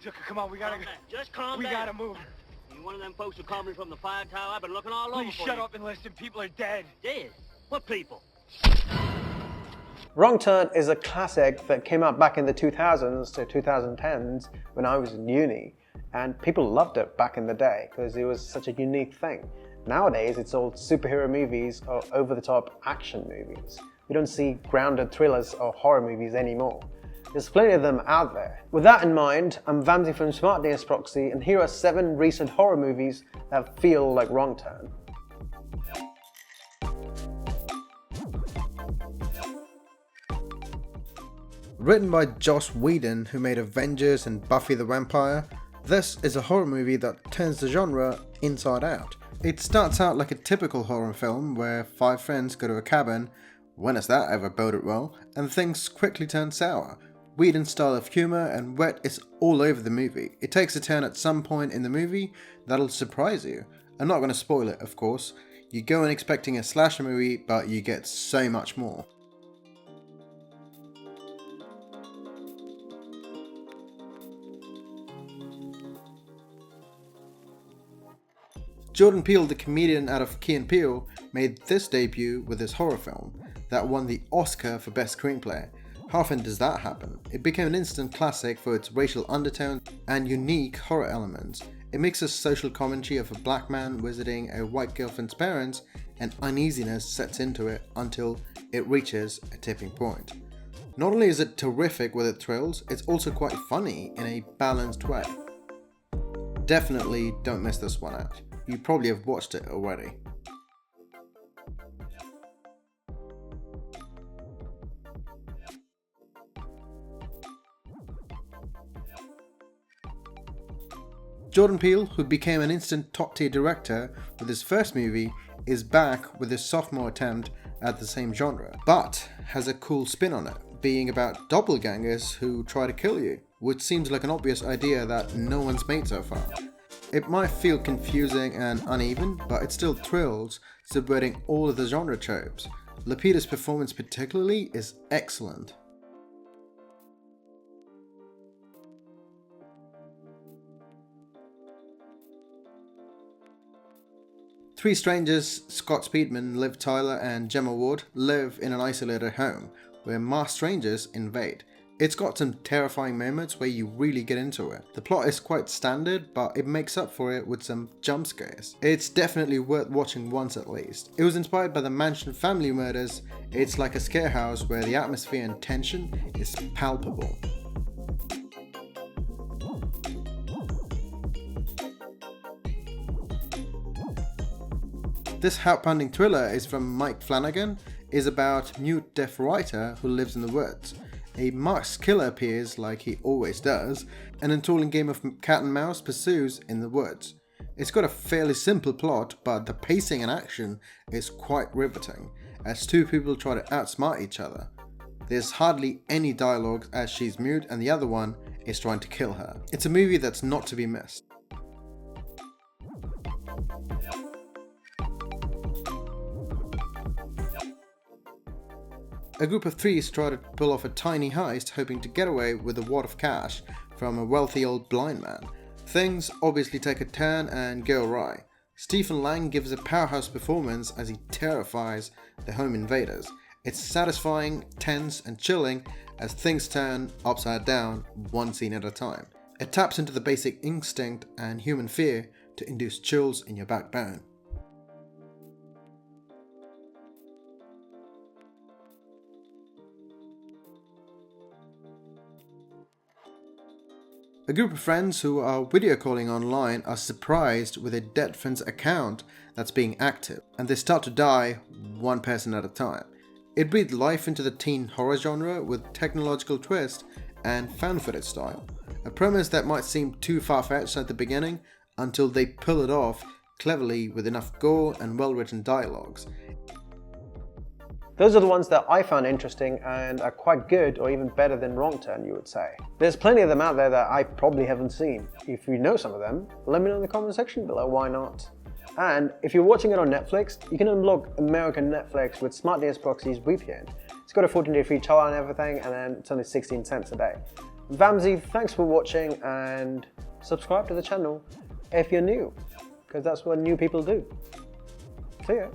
Tucker, come on, we gotta go. Just calm down. We gotta move. You one of them folks who called me from the fire tower? I've been looking all over for you. Please shut up and listen. People are dead. Dead? What people? Wrong Turn is a classic that came out back in the 2000s to 2010s when I was in uni, and people loved it back in the day because it was such a unique thing. Nowadays, it's all superhero movies or over-the-top action movies. We don't see grounded thrillers or horror movies anymore. There's plenty of them out there. With that in mind, I'm Vamsi from Smart DNS Proxy, and here are 7 recent horror movies that feel like Wrong Turn. Written by Joss Whedon, who made Avengers and Buffy the Vampire, this is a horror movie that turns the genre inside out. It starts out like a typical horror film where 5 friends go to a cabin, when has that ever boded well, and things quickly turn sour. Whedon's style of humour and wit is all over the movie. It takes a turn at some point in the movie that'll surprise you. I'm not going to spoil it, of course. You go in expecting a slasher movie, but you get so much more. Jordan Peele, the comedian out of Key & Peele, made this debut with his horror film that won the Oscar for Best Screenplay. How often does that happen? It became an instant classic for its racial undertones and unique horror elements. It mixes social commentary of a black man visiting a white girlfriend's parents, and uneasiness sets into it until it reaches a tipping point. Not only is it terrific with its thrills, it's also quite funny in a balanced way. Definitely don't miss this one out. You probably have watched it already. Jordan Peele, who became an instant top-tier director with his first movie, is back with his sophomore attempt at the same genre, but has a cool spin on it, being about doppelgangers who try to kill you, which seems like an obvious idea that no one's made so far. It might feel confusing and uneven, but it still thrills, subverting all of the genre tropes. Lapida's performance particularly is excellent. Three strangers, Scott Speedman, Liv Tyler and Gemma Ward, live in an isolated home where masked strangers invade. It's got some terrifying moments where you really get into it. The plot is quite standard, but it makes up for it with some jump scares. It's definitely worth watching once at least. It was inspired by the Manson family murders. It's like a scare house where the atmosphere and tension is palpable. This heart-pounding thriller is from Mike Flanagan, is about mute deaf writer who lives in the woods. A masked killer appears like he always does, and an enthralling game of cat and mouse pursues in the woods. It's got a fairly simple plot, but the pacing and action is quite riveting, as 2 people try to outsmart each other. There's hardly any dialogue as she's mute and the other one is trying to kill her. It's a movie that's not to be missed. A group of 3 try to pull off a tiny heist hoping to get away with a wad of cash from a wealthy old blind man. Things obviously take a turn and go awry. Stephen Lang gives a powerhouse performance as he terrifies the home invaders. It's satisfying, tense and chilling as things turn upside down one scene at a time. It taps into the basic instinct and human fear to induce chills in your backbone. A group of friends who are video calling online are surprised with a dead friend's account that's being active, and they start to die one person at a time. It breathed life into the teen horror genre with technological twist and found footage style. A premise that might seem too far-fetched at the beginning until they pull it off cleverly with enough gore and well-written dialogues. Those are the ones that I found interesting and are quite good or even better than Wrong Turn, you would say. There's plenty of them out there that I probably haven't seen. If you know some of them, let me know in the comment section below, why not? And if you're watching it on Netflix, you can unblock American Netflix with Smart DNS Proxy's VPN. It's got a 14-day free trial and everything, and then it's only 16 cents a day. Vamsy, thanks for watching, and subscribe to the channel if you're new, because that's what new people do. See ya.